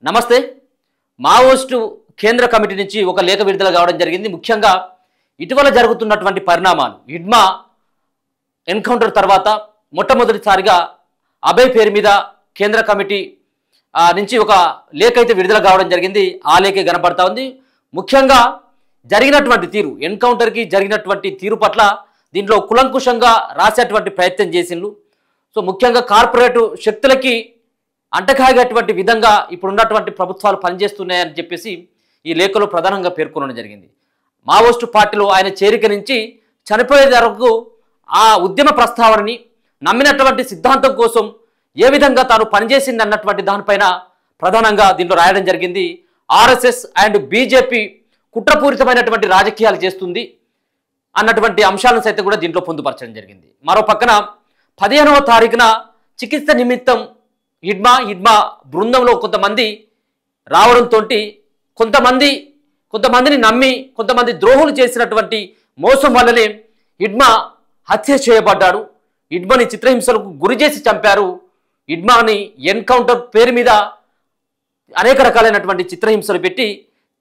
నమస్తే. మావోయిస్టు కేంద్ర కమిటీ నుంచి ఒక లేఖ విడుదల కావడం జరిగింది. ముఖ్యంగా ఇటీవల జరుగుతున్నటువంటి పరిణామాలు, హిడ్మా ఎన్కౌంటర్ తర్వాత మొట్టమొదటిసారిగా అభయ్ పేరు మీద కేంద్ర కమిటీ నుంచి ఒక లేఖ అయితే విడుదల కావడం జరిగింది. ఆ లేఖే కనబడతా ఉంది. ముఖ్యంగా జరిగినటువంటి తీరు, ఎన్కౌంటర్కి జరిగినటువంటి తీరు పట్ల దీంట్లో కులంకుశంగా రాసేటువంటి ప్రయత్నం చేసిండ్రు. సో ముఖ్యంగా కార్పొరేటు శక్తులకి అంటకాగేటువంటి విధంగా ఇప్పుడున్నటువంటి ప్రభుత్వాలు పనిచేస్తున్నాయని చెప్పేసి ఈ లేఖలో ప్రధానంగా పేర్కొనడం జరిగింది. మావోయిస్టు పార్టీలో ఆయన చేరిక నుంచి చనిపోయే వరకు ఆ ఉద్యమ ప్రస్తావనని, నమ్మినటువంటి సిద్ధాంతం కోసం ఏ విధంగా తాను పనిచేసింది అన్నటువంటి దానిపైన ప్రధానంగా దీంట్లో రాయడం జరిగింది. ఆర్ఎస్ఎస్ అండ్ బీజేపీ కుట్రపూరితమైనటువంటి రాజకీయాలు చేస్తుంది అన్నటువంటి అంశాలను సైతం కూడా దీంట్లో పొందుపరచడం జరిగింది. మరో పక్కన 15వ తారీఖున చికిత్స నిమిత్తం హిడ్మా బృందంలో కొంతమంది రావడంతో కొంతమందిని నమ్మి కొంతమంది ద్రోహులు చేసినటువంటి మోసం వల్లనే హిడ్మా హత్య చేయబడ్డాడు. హిడ్మాని చిత్రహింసలకు గురి చేసి చంపారు. హిడ్మాని ఎన్కౌంటర్ పేరు మీద అనేక రకాలైనటువంటి చిత్రహింసలు పెట్టి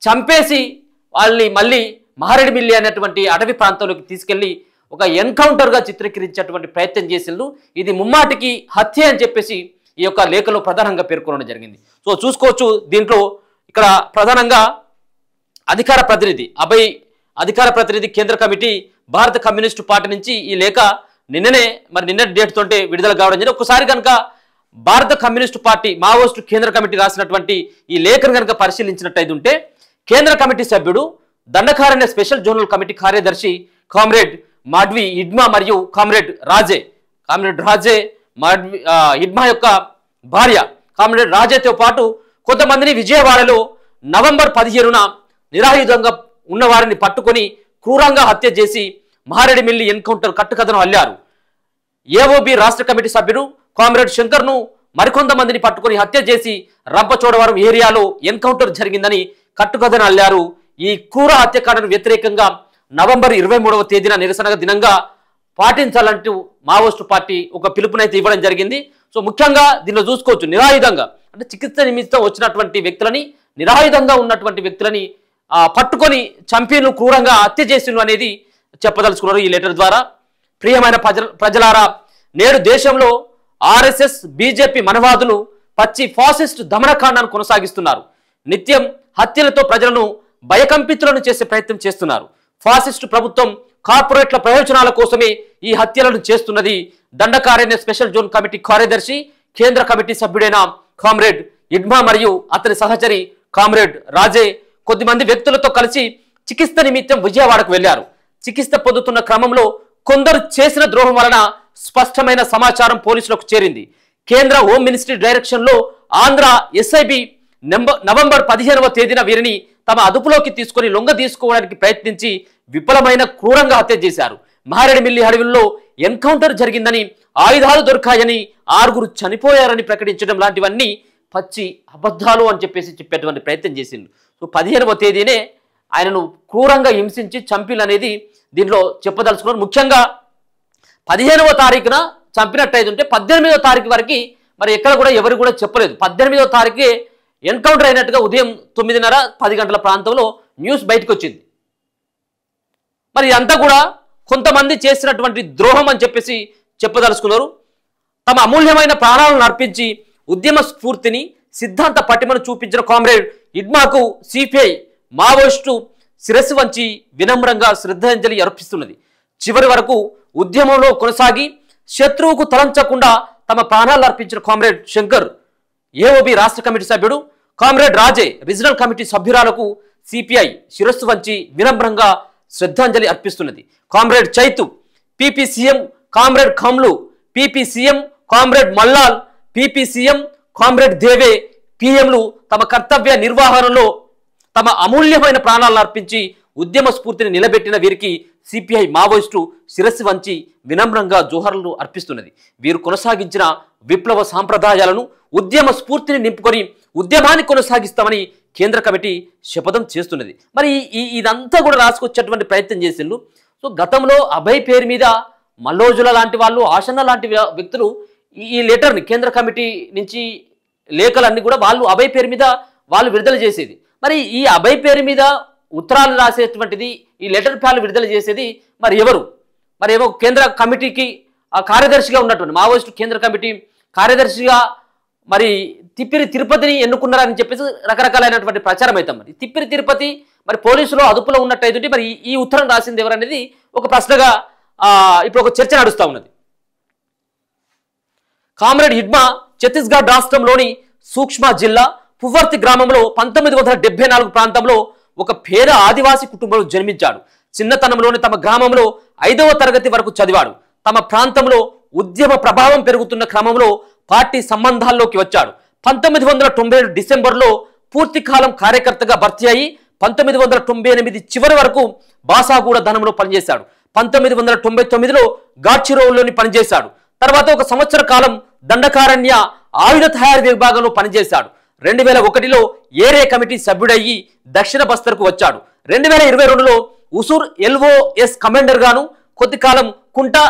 చంపేసి వాళ్ళని మళ్ళీ మహారెడ్డిమిల్లి అనేటువంటి అటవీ ప్రాంతంలోకి తీసుకెళ్లి ఒక ఎన్కౌంటర్గా చిత్రీకరించేటువంటి ప్రయత్నం చేసిండ్రు. ఇది ముమ్మాటికి హత్య అని చెప్పేసి ఈ యొక్క లేఖలో ప్రధానంగా పేర్కొనడం జరిగింది. సో చూసుకోవచ్చు, దీంట్లో ఇక్కడ ప్రధానంగా అధికార ప్రతినిధి కేంద్ర కమిటీ భారత కమ్యూనిస్టు పార్టీ నుంచి ఈ లేఖ నిన్న డేట్ తోటే విడుదల కావడం జరిగింది. ఒక్కసారి కనుక భారత కమ్యూనిస్టు పార్టీ మావోయిస్టు కేంద్ర కమిటీ రాసినటువంటి ఈ లేఖను కనుక పరిశీలించినట్టయితే ఉంటే, కేంద్ర కమిటీ సభ్యుడు దండకారణ్య స్పెషల్ జోనల్ కమిటీ కార్యదర్శి కామ్రేడ్ మాడ్వి హిడ్మా మరియు కామ్రేడ్ రాజే హిడ్మా యొక్క భార్య కామ్రేడ్ రాజేతో పాటు కొంతమందిని విజయవాడలో నవంబర్ 15న నిరాయుధంగా ఉన్నవారిని పట్టుకొని క్రూరంగా హత్య చేసి మహారెడ్డిమిల్లి ఎన్కౌంటర్ కట్టుకథను అల్లారు. ఏఓబి రాష్ట్ర కమిటీ సభ్యుడు కామ్రేడ్ శంకర్ను మరికొంతమందిని పట్టుకొని హత్య చేసి రంపచోడవరం ఏరియాలో ఎన్కౌంటర్ జరిగిందని కట్టుకథను అల్లారు. ఈ క్రూర హత్యకాండను వ్యతిరేకంగా నవంబర్ 23వ తేదీన నిరసన దినంగా పాటించాలంటూ మావోయిస్టు పార్టీ ఒక పిలుపునైతే ఇవ్వడం జరిగింది. సో ముఖ్యంగా దీనిలో చూసుకోవచ్చు, నిరాయుధంగా అంటే చికిత్స నిమిత్తం వచ్చినటువంటి వ్యక్తులని, నిరాయుధంగా ఉన్నటువంటి వ్యక్తులని పట్టుకొని చంపిను క్రూరంగా హత్య చేసిండ్రు అనేది చెప్పదలుచుకున్నారు ఈ లెటర్ ద్వారా. ప్రియమైన ప్రజలారా, నేడు దేశంలో ఆర్ఎస్ఎస్ బీజేపీ మనవాదులు పచ్చి ఫాసిస్ట్ దమనకాండాన్ని కొనసాగిస్తున్నారు. నిత్యం హత్యలతో ప్రజలను భయకంపితులను చేసే ప్రయత్నం చేస్తున్నారు. ఫాసిస్టు ప్రభుత్వం కార్పొరేట్ల ప్రయోజనాల కోసమే ఈ హత్యలను చేస్తున్నది. దండకారణ్య స్పెషల్ జోన్ కమిటీ కార్యదర్శి కేంద్ర కమిటీ సభ్యుడైన కామ్రేడ్ హిడ్మా మరియు అతని సహచరి కామ్రేడ్ రాజే కొద్దిమంది వ్యక్తులతో కలిసి చికిత్స నిమిత్తం విజయవాడకు వెళ్లారు. చికిత్స పొందుతున్న క్రమంలో కొందరు చేసిన ద్రోహం వలన స్పష్టమైన సమాచారం పోలీసులకు చేరింది. కేంద్ర హోం మినిస్ట్రీ డైరెక్షన్ లో ఆంధ్ర ఎస్ఐబి నవంబర్ 15వ తేదీన వీరిని తమ అదుపులోకి తీసుకుని లొంగ తీసుకోవడానికి ప్రయత్నించి విఫలమైన క్రూరంగా హత్య చేశారు. మహారెడ్డిమిల్లి అడవిలో ఎన్కౌంటర్ జరిగిందని, ఆయుధాలు దొరికాయని, 6గురు చనిపోయారని ప్రకటించడం లాంటివన్నీ పచ్చి అబద్ధాలు అని చెప్పేటువంటి ప్రయత్నం చేసింది. సో 15వ తేదీనే ఆయనను క్రూరంగా హింసించి చంపిల్ అనేది దీంట్లో చెప్పదలుచుకున్నారు. ముఖ్యంగా 15వ తారీఖున చంపినట్టయితే ఉంటే 18వ తారీఖు వరకు మరి ఎక్కడ కూడా ఎవరు కూడా చెప్పలేదు. 18వ తారీఖే ఎన్కౌంటర్ అయినట్టుగా ఉదయం 9:30-10 గంటల ప్రాంతంలో న్యూస్ బయటకు వచ్చింది. మరి ఇదంతా కూడా కొంతమంది చేసినటువంటి ద్రోహం అని చెప్పేసి చెప్పదలుచుకున్నారు. తమ అమూల్యమైన ప్రాణాలను అర్పించి ఉద్యమ స్ఫూర్తిని, సిద్ధాంత పటిమను చూపించిన కామ్రేడ్ హిడ్మాకు సిపిఐ మావోయిస్టు శిరస్సు వంచి వినమ్రంగా శ్రద్ధాంజలి అర్పిస్తున్నది. చివరి వరకు ఉద్యమంలో కొనసాగి శత్రువుకు తలంచకుండా తమ ప్రాణాలు అర్పించిన కామ్రేడ్ శంకర్, ఏఓబి రాష్ట్ర కమిటీ సభ్యుడు కామ్రేడ్ రాజే, రీజనల్ కమిటీ సభ్యురాలకు సిపిఐ శిరస్సు వంచి వినమ్రంగా శ్రద్ధాంజలి అర్పిస్తున్నది. Comrade Chaitu, PPCM comrade Kamlu, PPCM comrade Mallal, PPCM comrade Deve పిఎంలు తమ కర్తవ్య నిర్వహణలో తమ అమూల్యమైన ప్రాణాలను అర్పించి ఉద్యమ స్ఫూర్తిని నిలబెట్టిన వీరికి సిపిఐ మావోయిస్టు శిరస్సు వంచి వినమ్రంగా జోహర్లను అర్పిస్తున్నది. వీరు కొనసాగించిన విప్లవ సాంప్రదాయాలను, ఉద్యమ స్ఫూర్తిని నింపుకొని ఉద్యమాన్ని కొనసాగిస్తామని కేంద్ర కమిటీ శపథం చేస్తున్నది. మరి ఇదంతా కూడా రాసుకొచ్చేటువంటి ప్రయత్నం చేసిండ్రు. సో గతంలో అభయ్ పేరు మీద మల్లోజుల లాంటి వాళ్ళు, ఆశన్న లాంటి వ్యక్తులు ఈ లెటర్ని కేంద్ర కమిటీ నుంచి లేఖలన్నీ కూడా వాళ్ళు అభయ్ పేరు మీద వాళ్ళు విడుదల చేసేది. మరి ఈ అభయ్ పేరు మీద ఉత్తరాలు రాసేటువంటిది, ఈ లెటర్ ప్యాడ్లు విడుదల చేసేది మరి ఎవరు? మరి ఏమో కేంద్ర కమిటీకి కార్యదర్శిగా ఉన్నటువంటి మావోయిస్టు కేంద్ర కమిటీ కార్యదర్శిగా మరి తిప్పిరి తిరుపతిని ఎన్నుకున్నారని చెప్పేసి రకరకాలైనటువంటి ప్రచారం అవుతాం. మరి తిప్పిరి తిరుపతి మరి పోలీసులు అదుపులో ఉన్నట్టయితే మరి ఈ ఉత్తరం రాసింది ఎవరనేది ఒక ప్రశ్నగా ఇప్పుడు ఒక చర్చ నడుస్తూ ఉన్నది. కామ్రేడ్ హిడ్మా ఛత్తీస్గఢ్ రాష్ట్రంలోని సూక్ష్మ జిల్లా పువర్తి గ్రామంలో 1974 ప్రాంతంలో ఒక పేద ఆదివాసీ కుటుంబంలో జన్మించాడు. చిన్నతనంలోని తమ గ్రామంలో 5వ తరగతి వరకు చదివాడు. తమ ప్రాంతంలో ఉద్యమ ప్రభావం పెరుగుతున్న క్రమంలో పార్టీ సంబంధాల్లోకి వచ్చాడు. 1997 డిసెంబర్లో పూర్తికాలం కార్యకర్తగా భర్తీ అయి 1998 చివరి వరకు బాసాగూడ ధనంలో పనిచేశాడు. 1999లో గాడ్చిరోవ్లోని పనిచేశాడు. తర్వాత ఒక సంవత్సర కాలం దండకారణ్య ఆయుధ తయారీ విభాగంలో పనిచేశాడు. 2001లో ఏరే కమిటీ సభ్యుడయ్యి దక్షిణ బస్తర్కు వచ్చాడు. 2022లో ఉసూర్ ఎల్ఓఎస్ కమాండర్ గాను, కొద్ది కాలం కుంటా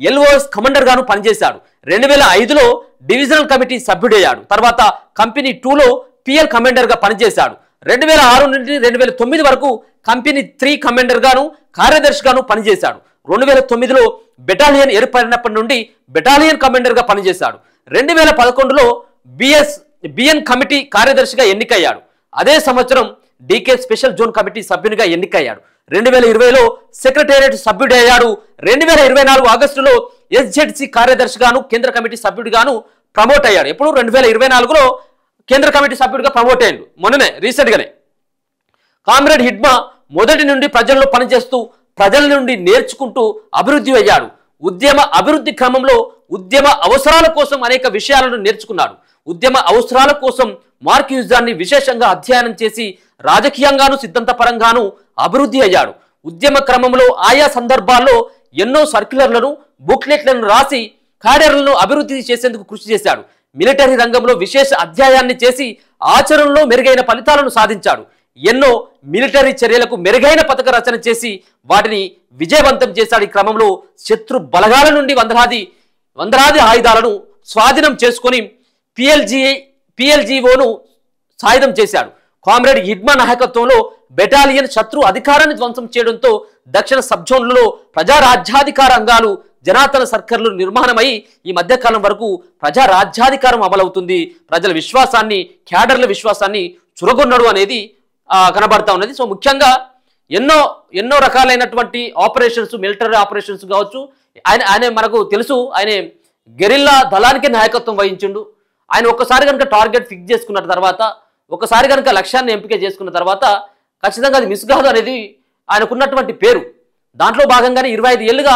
ఎల్ఓఎస్ కమాండర్ గాను పనిచేశాడు. 2005లో డివిజనల్ కమిటీ సభ్యుడయ్యాడు. తర్వాత కంపెనీ 2లో పిఎల్ కమాండర్ గా పనిచేశాడు. 2006 నుండి 2009 వరకు కంపెనీ 3 కమాండర్ గాను, కార్యదర్శిగాను పనిచేశాడు. 2009లో బెటాలియన్ ఏర్పడినప్పటి నుండి బెటాలియన్ కమాండర్ గా పనిచేశాడు. 2011లో బిఎన్ కమిటీ కార్యదర్శిగా ఎన్నికయ్యాడు. అదే సంవత్సరం డీకే స్పెషల్ జోన్ కమిటీ సభ్యునిగా ఎన్నికయ్యాడు. 2020లో సెక్రటేరియట్ సభ్యుడయ్యాడు. 2024 ఆగస్టులో ఎస్జెడ్సి కార్యదర్శిగాను, కేంద్ర కమిటీ సభ్యుడిగాను ప్రమోట్ అయ్యాడు. ఎప్పుడు 2024లో కేంద్ర కమిటీ సభ్యుడిగా ప్రమోట్ అయ్యాడు, మొన్ననే రీసెంట్ గానే. కామ్రేడ్ హిడ్మా మొదటి నుండి ప్రజల్లో పనిచేస్తూ ప్రజల నుండి నేర్చుకుంటూ అభివృద్ధి అయ్యాడు. ఉద్యమ అభివృద్ధి క్రమంలో ఉద్యమ అవసరాల కోసం అనేక విషయాలను నేర్చుకున్నాడు. ఉద్యమ అవసరాల కోసం మార్క్సిజాన్ని విశేషంగా అధ్యయనం చేసి రాజకీయంగాను సిద్ధాంతపరంగాను అభివృద్ధి అయ్యాడు. ఉద్యమ క్రమంలో ఆయా సందర్భాల్లో ఎన్నో సర్క్యులర్లను, బుక్లెట్లను రాసి కార్యాలను అభివృద్ధి చేసేందుకు కృషి చేశాడు. మిలిటరీ రంగంలో విశేష అధ్యాయాన్ని చేసి ఆచరణలో మెరుగైన ఫలితాలను సాధించాడు. ఎన్నో మిలిటరీ చర్యలకు మెరుగైన పథక రచన చేసి వాటిని విజయవంతం చేశాడు. ఈ క్రమంలో శత్రు బలగాల నుండి వందలాది ఆయుధాలను స్వాధీనం చేసుకొని పిఎల్జీఓను సాయుధం చేశాడు. కామ్రేడ్ హిడ్మా నాయకత్వంలో బెటాలియన్ శత్రు అధికారాన్ని ధ్వంసం చేయడంతో దక్షిణ సబ్జోన్లలో ప్రజారాజ్యాధికార రంగాలు, జనాతన సర్కార్లు నిర్మాణమై ఈ మధ్యకాలం వరకు ప్రజారాజ్యాధికారం అమలవుతుంది. ప్రజల విశ్వాసాన్ని, క్యాడర్ల విశ్వాసాన్ని చురగొన్నాడు అనేది కనబడతా ఉన్నది. సో ముఖ్యంగా ఎన్నో రకాలైనటువంటి ఆపరేషన్స్, మిలిటరీ ఆపరేషన్స్ కావచ్చు. ఆయన మనకు తెలుసు, ఆయన గెరిల్లా దళానికి నాయకత్వం వహించిండు. ఆయన ఒక్కసారి కనుక టార్గెట్ ఫిక్స్ చేసుకున్న తర్వాత, ఒకసారి కనుక లక్ష్యాన్ని ఎంపిక చేసుకున్న తర్వాత ఖచ్చితంగా అది మిస్ కాదు అనేది ఆయనకున్నటువంటి పేరు. దాంట్లో భాగంగానే 25 ఏళ్ళుగా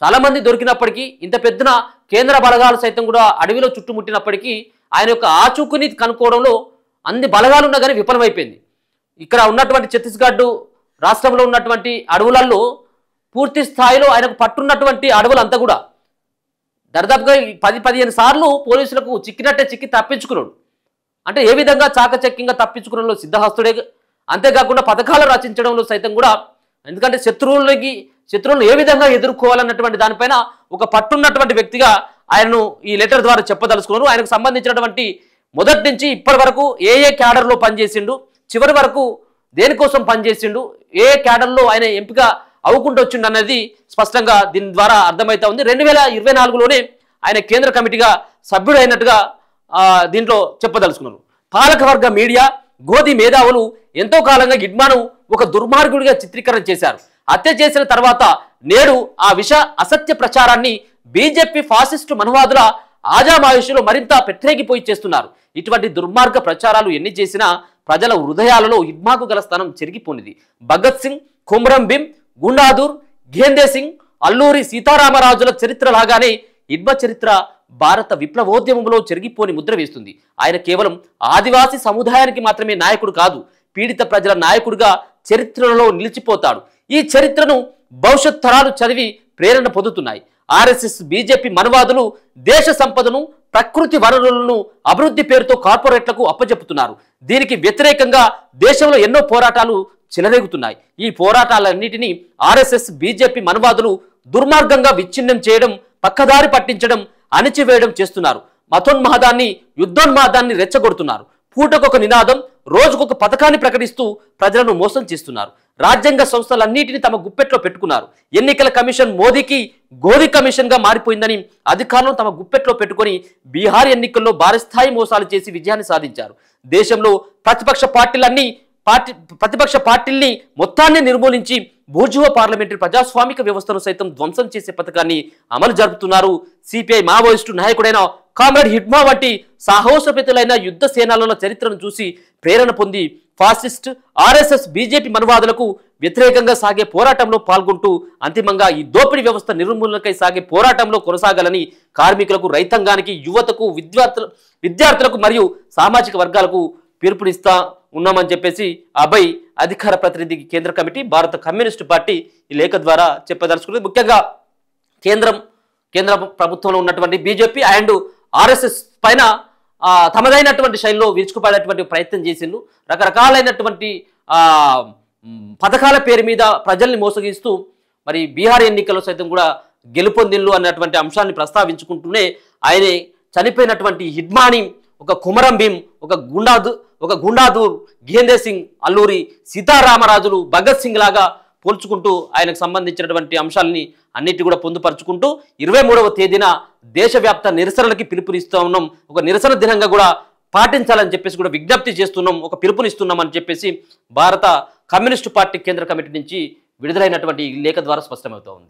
చాలామంది దొరికినప్పటికీ, ఇంత పెద్దన కేంద్ర బలగాలు సైతం కూడా అడవిలో చుట్టుముట్టినప్పటికీ ఆయన యొక్క ఆచూకుని కనుక్కోవడంలో అన్ని బలగాలు ఉన్నా కానీ విఫలమైపోయింది. ఇక్కడ ఉన్నటువంటి ఛత్తీస్గఢ్ రాష్ట్రంలో ఉన్నటువంటి అడవులలో పూర్తి స్థాయిలో ఆయనకు పట్టున్నటువంటి అడవులంతా కూడా దాదాపుగా 10-15 సార్లు పోలీసులకు చిక్కి తప్పించుకున్నాడు. అంటే ఏ విధంగా చాకచక్యంగా తప్పించుకున్నలో సిద్ధహస్తుడే. అంతేకాకుండా పథకాలు రచించడంలో సైతం కూడా, ఎందుకంటే శత్రువులను ఏ విధంగా ఎదుర్కోవాలన్నటువంటి దానిపైన ఒక పట్టున్నటువంటి వ్యక్తిగా ఆయనను ఈ లెటర్ ద్వారా చెప్పదలుచుకున్నారు. ఆయనకు సంబంధించినటువంటి మొదటి నుంచి ఇప్పటి వరకు ఏ క్యాడర్లో పనిచేసిండు, చివరి వరకు దేనికోసం పనిచేసిండు, ఏ క్యాడర్లో ఆయన ఎంపిక అవ్వకుండా వచ్చిండు అన్నది స్పష్టంగా దీని ద్వారా అర్థమవుతా ఉంది. 2024లోనే ఆయన కేంద్ర కమిటీగా సభ్యుడైనట్టుగా దీంట్లో చెప్పదలుచుకున్నారు. పాలకవర్గ మీడియా, గోధి మేధావులు ఎంతో కాలంగా హిడ్మాను ఒక దుర్మార్గుడిగా చిత్రీకరణ చేశారు. హత్య చేసిన తర్వాత నేడు ఆ అసత్య ప్రచారాన్ని బీజేపీ ఫాసిస్టు మనవాదుల ఆజామాయుషులు మరింత పెట్టరేగిపోయి చేస్తున్నారు. ఇటువంటి దుర్మార్గ ప్రచారాలు ఎన్ని చేసినా ప్రజల హృదయాలలో హిడ్మాకు గల స్థానం చెరిగిపోనిది. భగత్ సింగ్, కుమ్రం భీం, గుండాదూర్, గేందే సింగ్, అల్లూరి సీతారామరాజుల చరిత్ర లాగానే హిడ్మా చరిత్ర భారత విప్లవోద్యమంలో చెరిగిపోని ముద్ర వేస్తుంది. ఆయన కేవలం ఆదివాసీ సముదాయానికి మాత్రమే నాయకుడు కాదు, పీడిత ప్రజల నాయకుడిగా చరిత్రలో నిలిచిపోతాడు. ఈ చరిత్రను భవిష్యత్ తరాలు చదివి ప్రేరణ పొందుతున్నాయి. ఆర్ఎస్ఎస్, బీజేపీ మనవాదులు దేశ సంపదను, ప్రకృతి వనరులను అభివృద్ధి పేరుతో కార్పొరేట్లకు అప్పచెపుతున్నారు. దీనికి వ్యతిరేకంగా దేశంలో ఎన్నో పోరాటాలు చెలరేగుతున్నాయి. ఈ పోరాటాలన్నిటినీ ఆర్ఎస్ఎస్, బీజేపీ మనవాదులు దుర్మార్గంగా విచ్ఛిన్నం చేయడం, పక్కదారి పట్టించడం, అణిచివేయడం చేస్తున్నారు. మతోన్మాదాన్ని, యుద్ధోన్మాదాన్ని రెచ్చగొడుతున్నారు. పూటకొక నినాదం, రోజుకొక పథకాన్ని ప్రకటిస్తూ ప్రజలను మోసం చేస్తున్నారు. రాజ్యాంగ సంస్థలన్నిటిని తమ గుప్పెట్లో పెట్టుకున్నారు. ఎన్నికల కమిషన్ మోదీకి గోధి కమిషన్ గా మారిపోయిందని అధికారులను తమ గుప్పెట్లో పెట్టుకొని బీహార్ ఎన్నికల్లో భారీ స్థాయి మోసాలు చేసి విజయాన్ని సాధించారు. దేశంలో ప్రతిపక్ష పార్టీల్ని మొత్తాన్ని నిర్మూలించి బూర్జువా పార్లమెంటరీ ప్రజాస్వామిక వ్యవస్థను సైతం ధ్వంసం చేసే పథకాన్ని అమలు జరుపుతున్నారు. సిపిఐ మావోయిస్టు నాయకుడైన కామ్రేడ్ హిడ్మా వంటి సాహసోపేతులైన యుద్ధ సేనాల చరిత్రను చూసి ప్రేరణ పొంది ఫాసిస్ట్ ఆర్ఎస్ఎస్ బీజేపీ మనవాదులకు వ్యతిరేకంగా సాగే పోరాటంలో పాల్గొంటూ అంతిమంగా ఈ దోపిడీ వ్యవస్థ నిర్మూలనకై సాగే పోరాటంలో కొనసాగాలని కార్మికులకు, రైతాంగానికి, యువతకు, విద్యార్థులకు మరియు సామాజిక వర్గాలకు పిలుపునిస్తా ఉన్నామని చెప్పేసి అభయ్ అధికార ప్రతినిధి కేంద్ర కమిటీ భారత కమ్యూనిస్టు పార్టీ ఈ లేఖ ద్వారా చెప్పదలుచుకున్నది. ముఖ్యంగా కేంద్ర ప్రభుత్వంలో ఉన్నటువంటి బీజేపీ అండ్ ఆర్ఎస్ఎస్ పైన తమదైనటువంటి శైలిలో విరుచుకుపడేటువంటి ప్రయత్నం చేసిండ్రు. రకరకాలైనటువంటి పథకాల పేరు మీద ప్రజల్ని మోసగిస్తూ మరి బీహార్ ఎన్నికల్లో సైతం కూడా గెలుపొందిల్లు అన్నటువంటి అంశాన్ని ప్రస్తావించుకుంటూనే ఆయనే చనిపోయినటువంటి హిడ్మాని ఒక కుమరం భీం, ఒక గుండాదూర్, ఘేందర్ సింగ్, అల్లూరి సీతారామరాజులు, భగత్ సింగ్ లాగా పోల్చుకుంటూ ఆయనకు సంబంధించినటువంటి అంశాలని అన్నిటి కూడా పొందుపరుచుకుంటూ 23వ తేదీన దేశవ్యాప్త నిరసనలకి పిలుపునిస్తూ ఉన్నాం. ఒక నిరసన దినంగా కూడా పాటించాలని చెప్పేసి కూడా విజ్ఞప్తి చేస్తున్నాం, ఒక పిలుపునిస్తున్నాం అని చెప్పేసి భారత కమ్యూనిస్టు పార్టీ కేంద్ర కమిటీ నుంచి విడుదలైనటువంటి లేఖ ద్వారా స్పష్టమవుతా ఉంది.